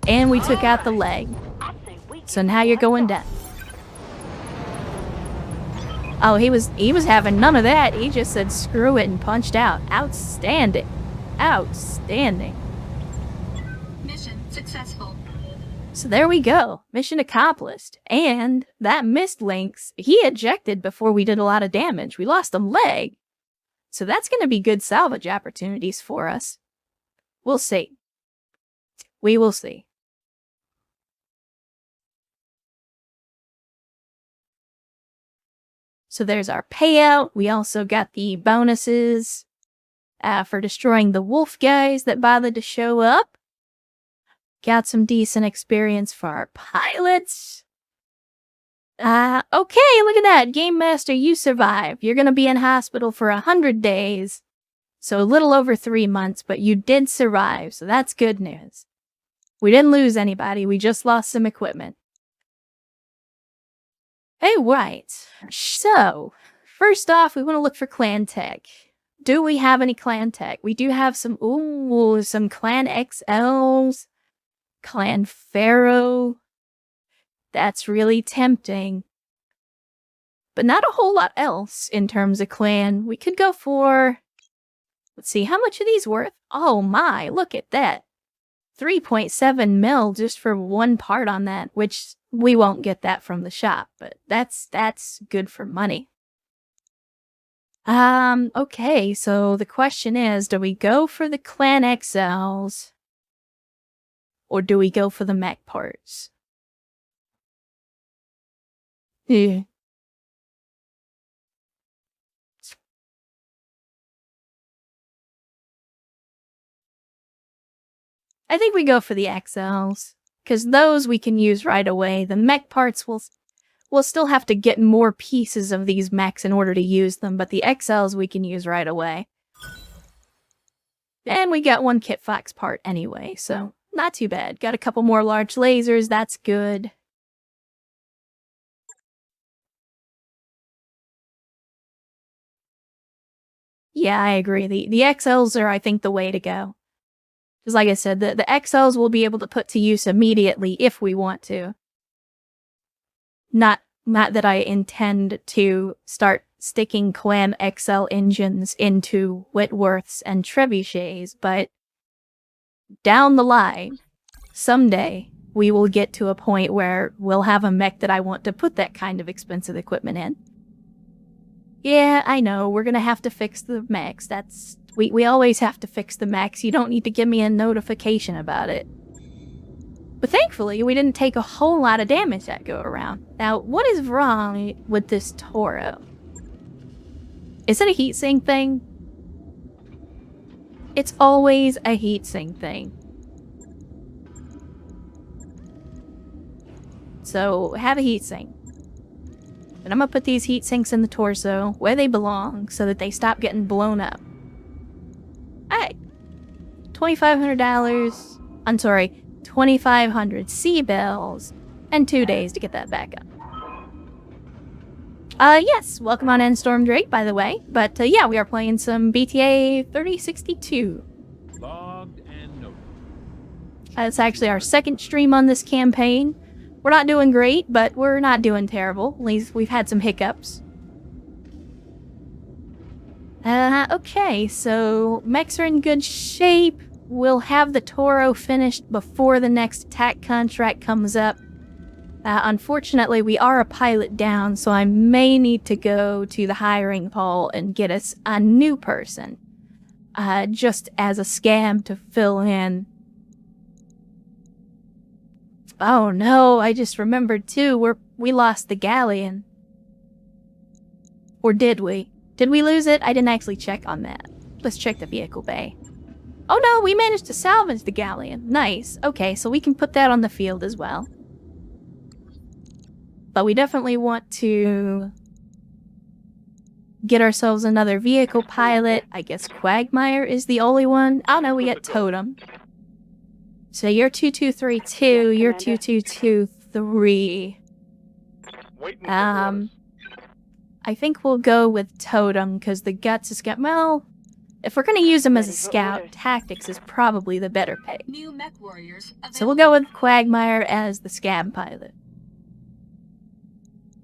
And we took out the leg. I say we So now you're going down. Oh, he was having none of that. He just said screw it and punched out. Outstanding. Outstanding. Mission successful. So there we go. Mission accomplished. And that missed Lynx, he ejected before we did a lot of damage. We lost a leg. So that's going to be good salvage opportunities for us. We'll see. We will see. So there's our payout. We also got the bonuses for destroying the wolf guys that bothered to show up. Got some decent experience for our pilots. Okay, look at that. Game Master, you survived. You're gonna be in hospital for 100 days. So a little over 3 months, but you did survive, so that's good news. We didn't lose anybody, we just lost some equipment. Hey, right. So, first off, we want to look for clan tech. Do we have any clan tech? We do have some, some clan XLs. Clan Pharaoh. That's really tempting. but not a whole lot else in terms of clan. We could go for... Let's see, how much are these worth? Oh my, look at that. 3.7 mil just for one part on that, which we won't get that from the shop, but that's good for money. Okay, so the question is, do we go for the Clan XLs or do we go for the mech parts? Yeah. I think we go for the XLs, because those we can use right away. The mech parts we'll still have to get more pieces of these mechs in order to use them, but the XLs we can use right away. And we got one Kit Fox part anyway, so not too bad. Got a couple more large lasers, that's good. Yeah, I agree. The XLs are, I think, the way to go. Because like I said, the XLs we'll be able to put to use immediately if we want to. Not that I intend to start sticking Clan XL engines into Whitworths and Trebuchets, but down the line, someday, we will get to a point where we'll have a mech that I want to put that kind of expensive equipment in. Yeah, I know, we're gonna have to fix the mechs. We always have to fix the mechs. You don't need to give me a notification about it. But thankfully, we didn't take a whole lot of damage that go around. Now, what is wrong with this Toro? Is it a heatsink thing? It's always a heatsink thing. So, have a heatsink. And I'm gonna put these heatsinks in the torso where they belong so that they stop getting blown up. Alright. $2,500. I'm sorry, 2,500 C-bells and 2 days to get that back up. Yes, welcome on in, Storm Drake, by the way. But, yeah, we are playing some BTA 3062. Logged and noted. It's actually our second stream on this campaign. We're not doing great, but we're not doing terrible. At least we've had some hiccups. Okay, so mechs are in good shape. We'll have the Toro finished before the next attack contract comes up. Unfortunately, we are a pilot down, so I may need to go to the hiring hall and get us a new person. Just as a scam to fill in. Oh no, I just remembered too, we lost the galleon. Or did we? Did we lose it? I didn't actually check on that. Let's check the vehicle bay. Oh no, we managed to salvage the galleon. Nice. Okay, so we can put that on the field as well. But we definitely want to get ourselves another vehicle pilot. I guess Quagmire is the only one. Oh no, we got Totem. So you're 2232, you're 2223. I think we'll go with Totem, because the Guts is got, well, if we're going to use him as a scout, Tactics is probably the better pick. New mech warriors available. So we'll go with Quagmire as the scab pilot.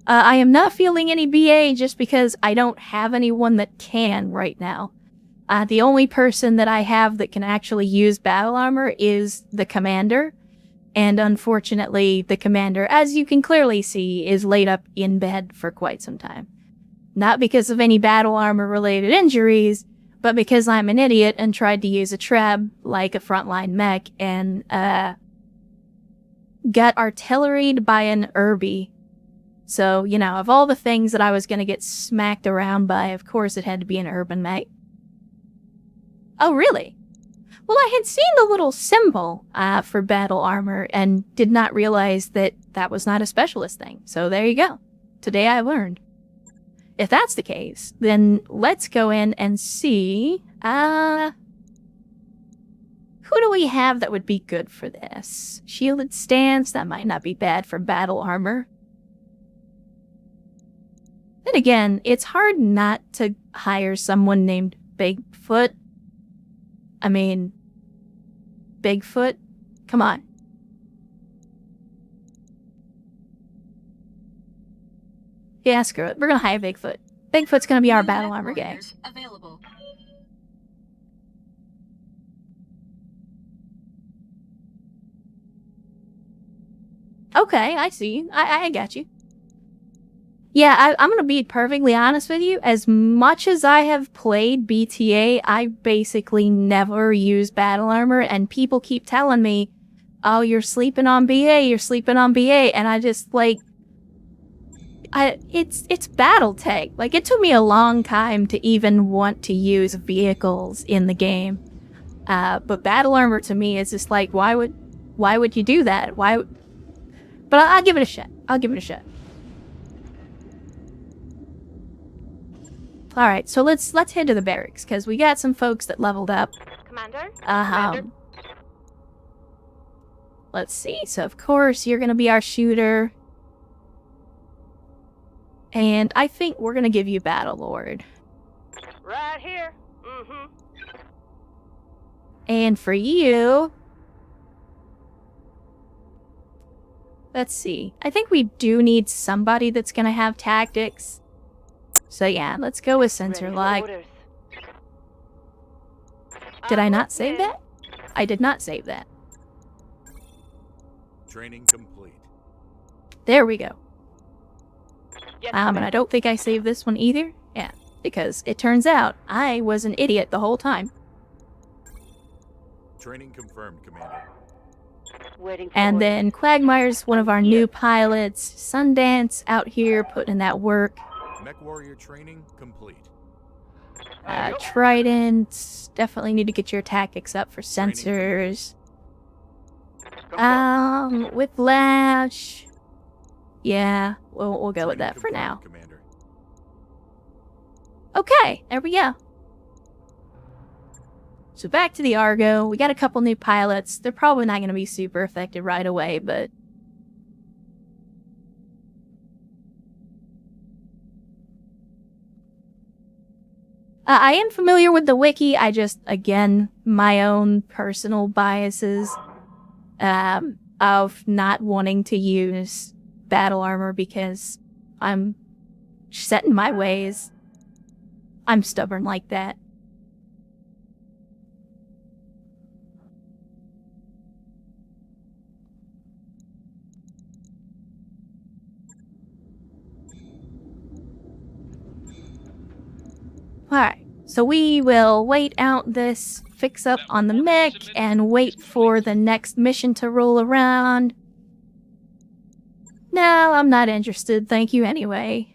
I am not fielding any BA just because I don't have anyone that can right now. The only person that I have that can actually use battle armor is the commander. And unfortunately, the commander, as you can clearly see, is laid up in bed for quite some time. Not because of any battle armor related injuries, but because I'm an idiot and tried to use a treb, like a frontline mech, and got artilleried by an Irby. So, you know, of all the things that I was gonna get smacked around by, of course it had to be an urban mech. Oh, really? Well, I had seen the little symbol for battle armor and did not realize that that was not a specialist thing. So there you go. Today I learned. If that's the case, then let's go in and see, who do we have that would be good for this? Shielded stance, that might not be bad for battle armor. Then again, it's hard not to hire someone named Bigfoot. I mean, Bigfoot? Come on. Yeah, screw it. We're gonna hire Bigfoot. Bigfoot's gonna be our New battle mech armor guy. warriors Available. Okay, I see. I got you. Yeah, I'm gonna be perfectly honest with you. As much as I have played BTA, I basically never use battle armor, and people keep telling me, oh, you're sleeping on BA, you're sleeping on BA, and I just, like... It's BattleTech. Like, it took me a long time to even want to use vehicles in the game. But battle armor to me is just like, why would you do that? But I'll give it a shot. I'll give it a shot. Alright, so let's head to the barracks, because we got some folks that leveled up. Commander? Let's see. So, of course, you're gonna be our shooter. And I think we're gonna give you Battle Lord. Right here. Mm-hmm. And for you... Let's see. I think we do need somebody that's gonna have tactics. So yeah, let's go with Sensor Lock. Did I not save that? I did not save that. Training complete. There we go. Yes, And I don't think I saved this one either. Yeah, because it turns out I was an idiot the whole time. Training confirmed, Commander. Waiting for And orders. then Quagmire's one of our new pilots. Sundance out here putting in that work. Mech warrior training complete. Trident, definitely need to get your tactics up for sensors. Whiplash. Yeah, we'll go with that for now. Commander. Okay, there we go. So back to the Argo. We got a couple new pilots. They're probably not going to be super effective right away, but... I am familiar with the wiki. I just, again, my own personal biases of not wanting to use battle armor because I'm set in my ways. I'm stubborn like that. Alright, so we will wait out this fix-up on the mech and wait for the next mission to roll around. No, I'm not interested, thank you anyway.